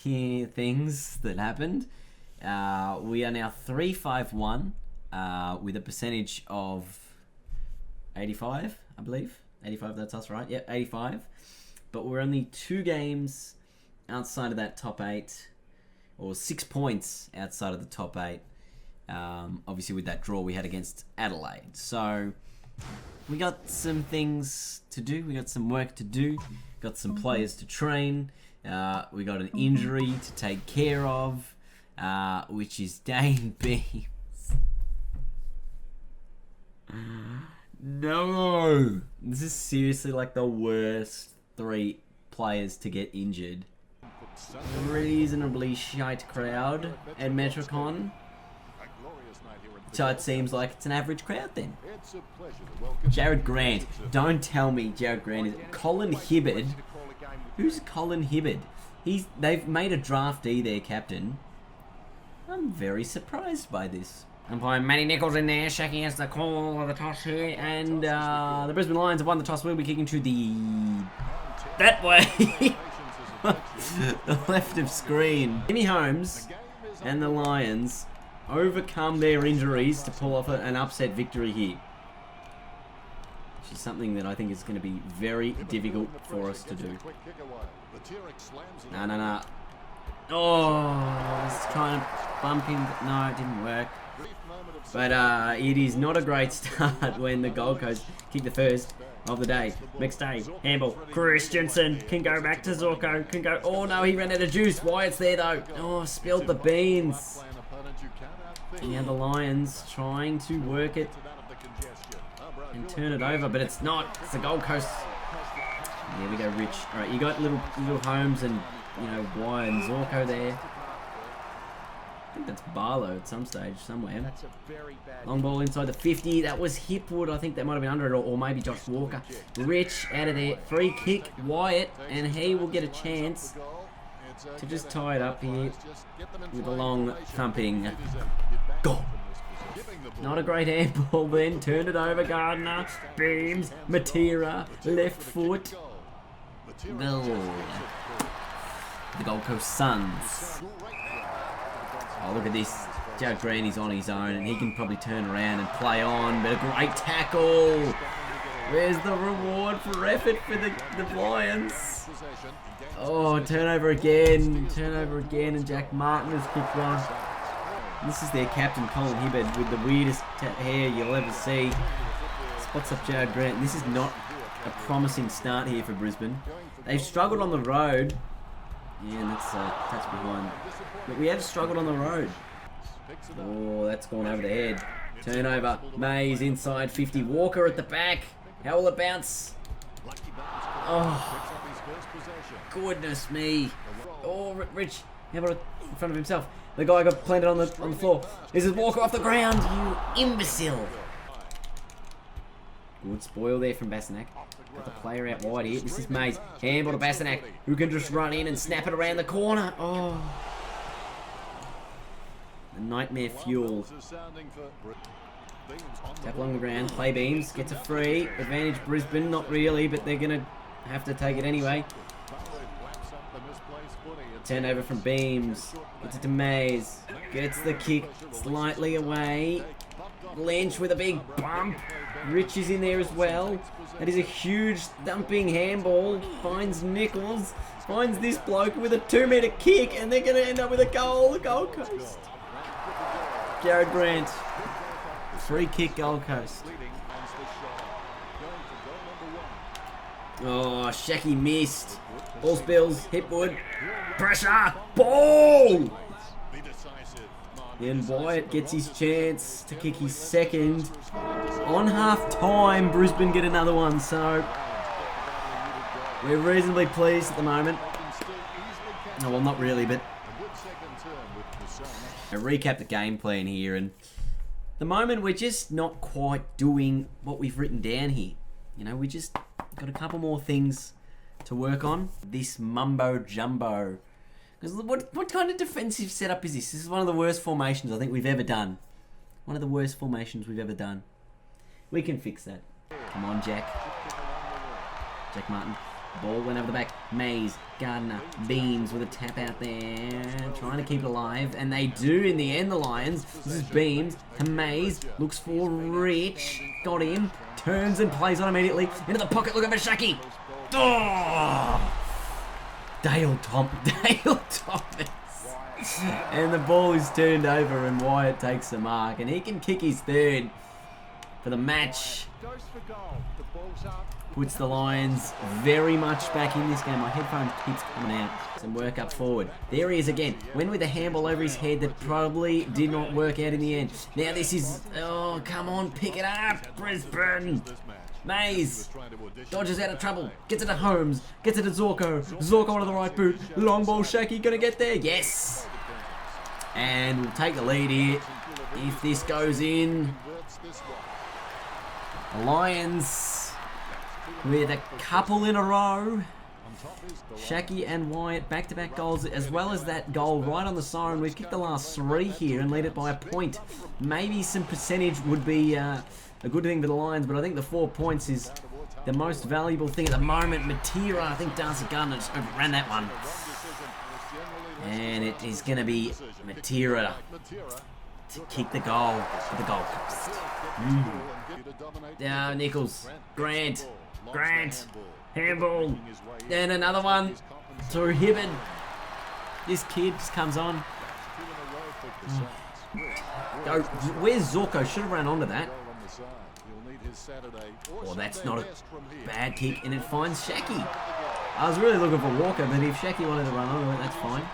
things that happened. We are now 3-5-1 with a percentage of 85, I believe. 85, that's us, right? Yep, 85. But we're only 2 games outside of that top 8, or 6 points outside of the top 8. Obviously, with that draw we had against Adelaide. So we got some things to do. We got some work to do. Got some players to train. We got an injury to take care of, which is Dane Beams. No! This is seriously like the worst 3 players to get injured. Reasonably shite crowd at Metricon. So it seems like it's an average crowd then. Jared Grant. Don't tell me Jared Grant is... Colin Hibbard. Who's Colin Hibbard? They've made a draftee their captain. I'm very surprised by this. Umpire Matty Nichols in there, shaking as the call of the toss here, and the Brisbane Lions have won the toss. We'll be kicking to that way. The left of screen. Jimmy Holmes and the Lions overcome their injuries to pull off an upset victory here. Which is something that I think is going to be very difficult for us to do. No. Oh, I was trying to bump him, but no, it didn't work. But it is not a great start when the Gold Coast kick the first of the day. Next day, handball. Christensen can go back to Zorko. Can go. Oh no, he ran out of juice. Wyatt's there though. Oh, spilled the beans. And now the Lions trying to work it and turn it over, but it's not. It's the Gold Coast. There we go, Rich. All right, you got little Holmes and Wyatt and Zorko there. I think that's Barlow at some stage, somewhere. Long ball inside the 50. That was Hipwood. I think that might have been under it, or maybe Josh Walker. Rich out of there. Free kick, Wyatt, and he will get a chance to just tie it up here with a long thumping goal. Not a great handball then. Turn it over, Gardner. Beams, Matera, left foot. Goal. The Gold Coast Suns. Oh, look at this. Jared Grant is on his own, and he can probably turn around and play on, but a great tackle. Where's the reward for effort for the Lions? Oh, turnover again, and Jack Martin has kicked one. This is their captain, Colin Hibbard, with the weirdest hair you'll ever see. Spots up Jared Grant. This is not a promising start here for Brisbane. They've struggled on the road. Yeah, and that's touch behind. But we have struggled on the road. Oh, that's gone over the head. Turnover. Mays inside 50. Walker at the back. How will it bounce? Oh, goodness me. Oh, Rich. How about in front of himself? The guy got planted on the floor. This is Walker off the ground, you imbecile. Good spoil there from Bassanak. Got the player out wide here. This is Mays. Handball to Bassanak, who can just run in and snap it around the corner. Oh. The nightmare fuel. Tap along the ground. Play Beams. Gets a free. Advantage Brisbane. Not really, but they're going to have to take it anyway. Turnover from Beams. Gets it to Mays. Gets the kick slightly away. Lynch with a big bump. Rich is in there as well. That is a huge thumping handball. Finds Nichols. Finds this bloke with a 2-metre kick, and they're going to end up with a goal. The Gold Coast. Jared Grant. Free kick, Gold Coast. Oh, Shaki missed. Ball spills. Hipwood. Pressure. Ball! Then Wyatt gets his chance to kick his second. On half time, Brisbane get another one, so we're reasonably pleased at the moment. Oh, well, not really, but I recap the game plan here, and at the moment we're just not quite doing what we've written down here. We just got a couple more things to work on. This mumbo jumbo. Because what kind of defensive setup is this? This is one of the worst formations I think we've ever done. One of the worst formations we've ever done. We can fix that. Come on, Jack. Jack Martin. Ball went over the back. Mays, Gardner, Beams with a tap out there. Trying to keep it alive. And they do in the end, the Lions. This is Beams to Mays. Looks for Rich. Got him. Turns and plays on immediately. Into the pocket. Look at Mashaki. Oh! Dale Thomas. And the ball is turned over and Wyatt takes the mark. And he can kick his third for the match. Puts the Lions very much back in this game. My headphone keeps coming out. Some work up forward. There he is again. Went with a handball over his head that probably did not work out in the end. Now this is... Oh, come on, pick it up, Brisbane. Mays dodges out of trouble. Gets it to Holmes. Gets it to Zorko. Zorko onto the right boot. Long ball, Shaki gonna get there. Yes. And we'll take the lead here. If this goes in... The Lions... with a couple in a row. Shaki and Wyatt back-to-back goals, as well as that goal right on the siren. We've kicked the last 3 here and lead it by a point. Maybe some percentage would be a good thing for the Lions, but I think the 4 points is the most valuable thing at the moment. Matera, I think Darcy Gardner just overran that one. And it is going to be Matera to kick the goal for the Gold Coast. Down Nichols, Grant, handball, and another one to Hibbard. This kid just comes on. Go, where's Zorko? Should have run onto that. Oh, that's not a bad kick, and it finds Shaki. I was really looking for Walker, but if Shaki wanted to run onto it, that's fine.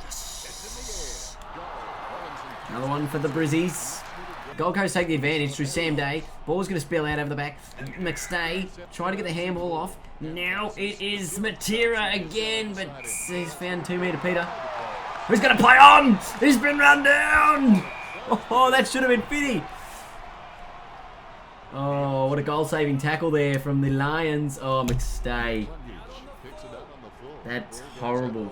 Yes. Another one for the Brizzies. Gold Coast take the advantage through Sam Day. Ball's going to spill out over the back. McStay trying to get the handball off. Now it is Matera again, but he's found 2 metre Peter. Who's going to play on? He's been run down. Oh, that should have been Fitty. Oh, what a goal-saving tackle there from the Lions. Oh, McStay. That's horrible.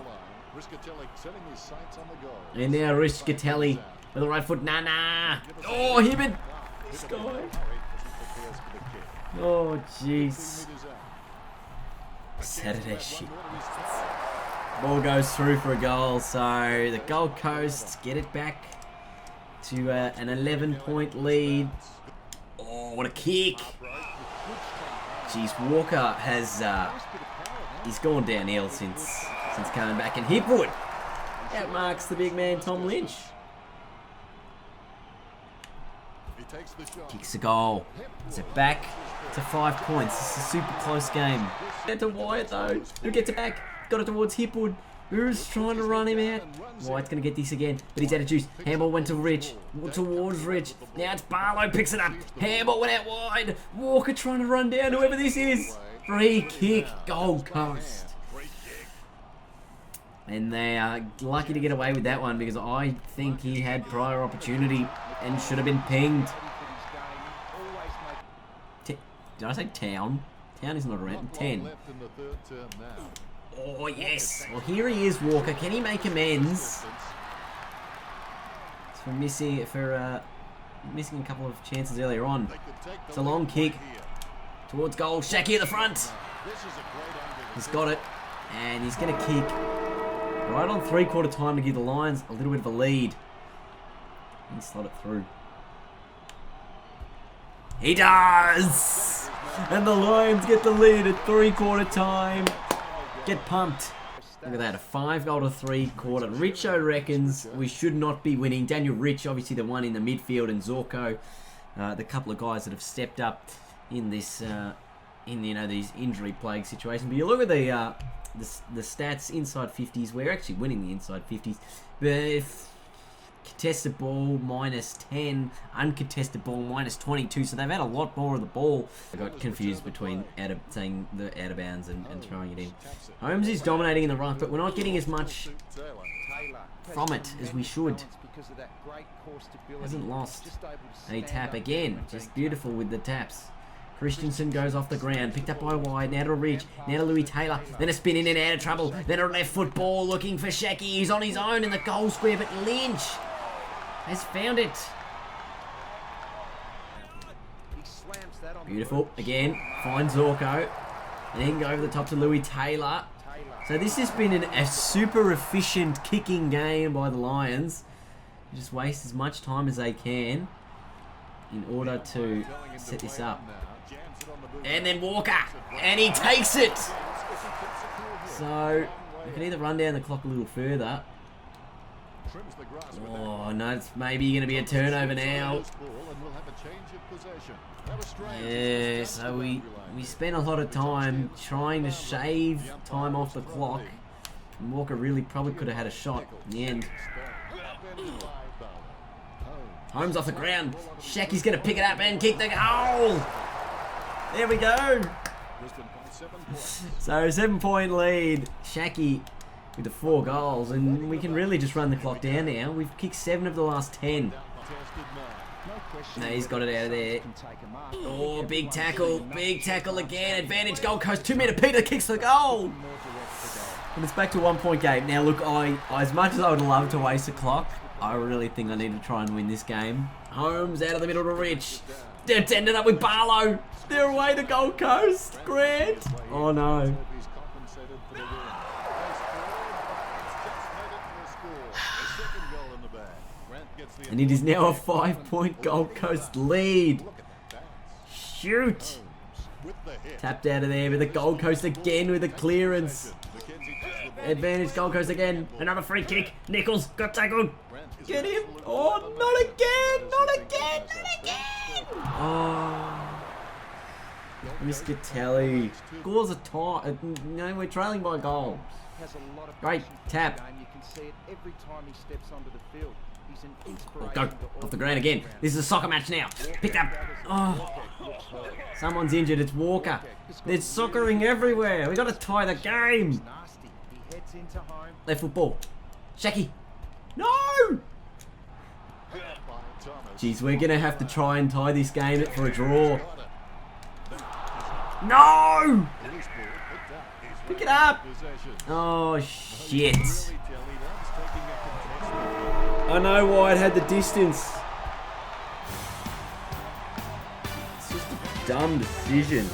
And now Riscatelli with the right foot. Nah. Oh, Hibbard. Sky. Oh, jeez. Saturday shit. Ball goes through for a goal. So the Gold Coast get it back to an 11-point lead. Oh, what a kick. Jeez, Walker has... he's gone downhill since coming back. And Hipwood outmarks the big man, Tom Lynch. Kicks a goal. It's it back to 5 points. This is a super close game. Get to Wyatt though. Who gets it back? Got it towards Hipwood. Who's trying to run him out? Wyatt's going to get this again, but he's out of juice. Handball went to Rich. Towards Rich. Now it's Barlow picks it up. Handball went out wide. Walker trying to run down whoever this is. Free kick. Gold Coast. And they are lucky to get away with that one because I think he had prior opportunity and should have been pinged. Did I say town? Town is not around. 10. Oh, yes. Well, here he is, Walker. Can he make amends? For missing a couple of chances earlier on. It's a long kick towards goal. Shaki at the front. He's got it. And he's going to kick right on 3/4 time to give the Lions a little bit of a lead. And slot it through. He does! And the Lions get the lead at 3/4 time. Get pumped. Look at that, a 5-goal to 3/4. Richo reckons we should not be winning. Daniel Rich, obviously the one in the midfield, and Zorko, the couple of guys that have stepped up in this, these injury plague situations. But you look at the stats inside 50s. We're actually winning the inside 50s. But if contested ball -10, uncontested ball -22. So they've had a lot more of the ball. I got confused between saying the out of bounds and throwing it in. Holmes is dominating in the right, but we're not getting as much from it as we should. Hasn't lost a tap again. Just beautiful with the taps. Christensen goes off the ground, picked up by Wide, now to Ridge, now to Louis Taylor, then a spin in and out of trouble, then a left foot ball looking for Shaki. He's on his own in the goal square, but Lynch has found it. Beautiful. Again, finds Zorko. And he can go over the top to Louis Taylor. So this has been a super efficient kicking game by the Lions. Just waste as much time as they can in order to set this up. And then Walker. And he takes it. So we can either run down the clock a little further. Oh, no, it's maybe going to be a turnover now. Yeah, so we spent a lot of time trying to shave time off the clock. And Walker really probably could have had a shot in the end. Holmes off the ground. Shaky's going to pick it up and kick the goal. There we go. So 7-point lead. Shaky with the 4 goals. And we can really just run the clock down now. We've kicked 7 of the last 10. No, he's got it out of there. Oh, big tackle. Big tackle again. Advantage Gold Coast. 2-meter Peter kicks the goal. And it's back to a 1-point game. Now, look, as much as I would love to waste the clock, I really think I need to try and win this game. Holmes out of the middle to Rich. It's ended up with Barlow. They're away to Gold Coast. Grant. Oh, no. And it is now a 5-point Gold Coast lead. Shoot. Tapped out of there with the Gold Coast again with a clearance. Advantage Gold Coast again. Another free kick. Nichols got tackled. Get him. Oh, not again. Not again. Not again. Oh. Mr. Telly. Scores a tie. No, we're trailing by a goal. Great tap. Oh, go off the ground again. This is a soccer match now. Picked up. Oh, someone's injured. It's Walker. There's soccering everywhere. We got to tie the game. Left football. Shaky. No. Jeez, we're gonna have to try and tie this game for a draw. No. Pick it up. Oh shit. I know why it had the distance. It's just a dumb decision.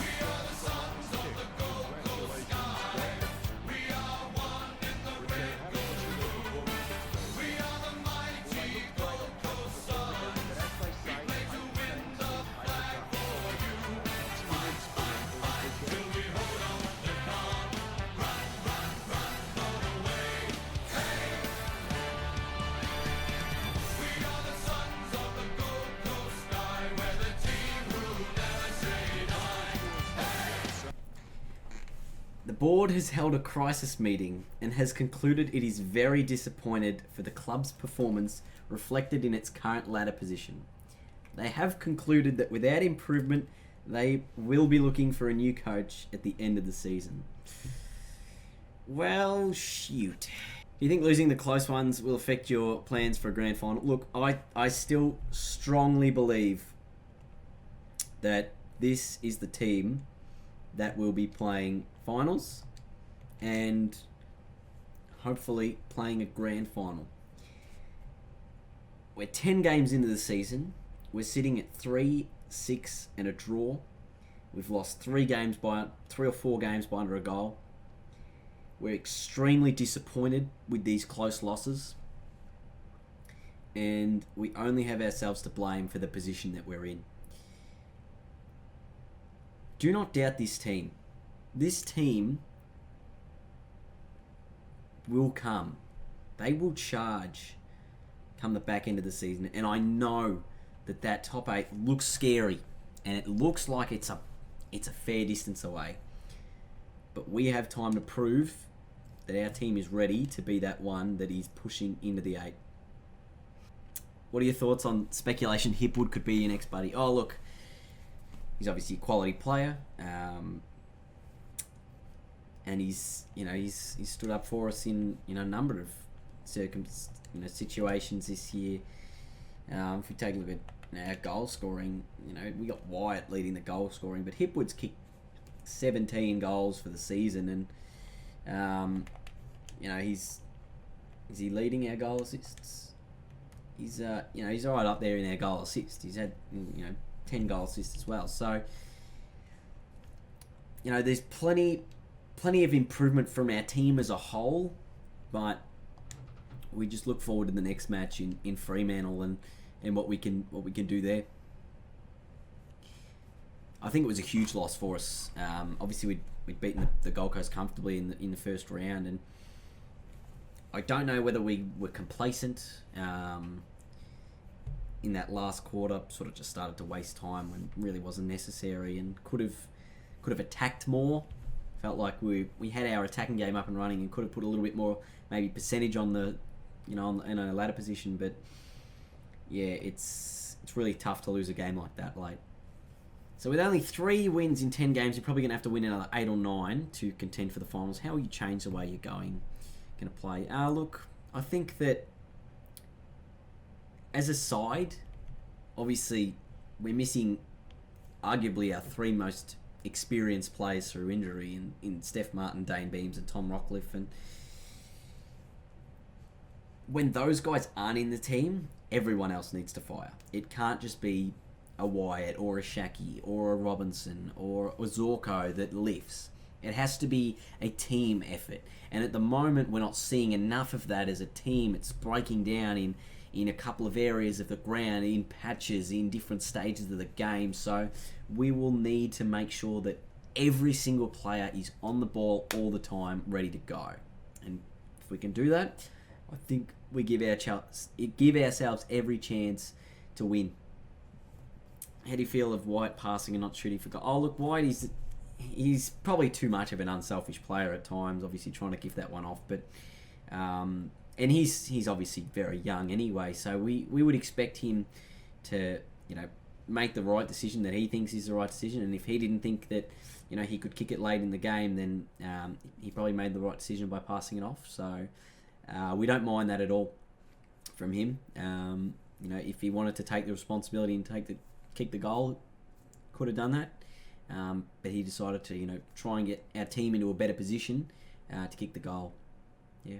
The board has held a crisis meeting and has concluded it is very disappointed for the club's performance reflected in its current ladder position. They have concluded that without improvement, they will be looking for a new coach at the end of the season. Well, shoot. Do you think losing the close ones will affect your plans for a grand final? Look, I still strongly believe that this is the team that will be playing finals and hopefully playing a grand final. We're 10 games into the season. We're sitting at 3, 6 and a draw. We've lost 3 or 4 games by under a goal. We're extremely disappointed with these close losses. And we only have ourselves to blame for the position that we're in. Do not doubt this team. This team will come. They will charge come the back end of the season. And I know that top 8 looks scary. And it looks like it's a fair distance away. But we have time to prove that our team is ready to be that one that is pushing into the 8. What are your thoughts on speculation Hipwood could be your next buddy? Oh, look. He's obviously a quality player, and he's stood up for us in a number of situations this year. If we take a look at our goal scoring, we got Wyatt leading the goal scoring, but Hipwood's kicked 17 goals for the season, and is he leading our goal assists? He's all right up there in our goal assists. He's had 10 goal assists as well. So there's plenty of improvement from our team as a whole, but we just look forward to the next match in Fremantle and what we can do there. I think it was a huge loss for us. Obviously, we'd beaten the Gold Coast comfortably in the first round, and I don't know whether we were complacent in that last quarter. Sort of just started to waste time when it really wasn't necessary, and could have attacked more. Felt like we had our attacking game up and running, and could have put a little bit more maybe percentage on the in a ladder position. But yeah, it's really tough to lose a game like that late. So with only 3 wins in 10 games, you're probably going to have to win another 8 or 9 to contend for the finals. How will you change the way you're going to play? Look, I think that as a side, obviously we're missing arguably our 3 most experienced players through injury in Steph Martin, Dane Beams and Tom Rockcliffe. And when those guys aren't in the team, everyone else needs to fire. It can't just be a Wyatt or a Shaki or a Robinson or a Zorko that lifts. It has to be a team effort. And at the moment, we're not seeing enough of that as a team. It's breaking down in a couple of areas of the ground, in patches, in different stages of the game. So we will need to make sure that every single player is on the ball all the time, ready to go. And if we can do that, I think we give ourselves every chance to win. How do you feel of White passing and not shooting for goal? Oh, look, White he's probably too much of an unselfish player at times. Obviously, trying to give that one off, but and he's obviously very young anyway. So we would expect him to make the right decision that he thinks is the right decision. And if he didn't think that he could kick it late in the game, then he probably made the right decision by passing it off. So we don't mind that at all from him. If he wanted to take the responsibility and kick the goal, could have done that, but he decided to try and get our team into a better position to kick the goal. Yeah.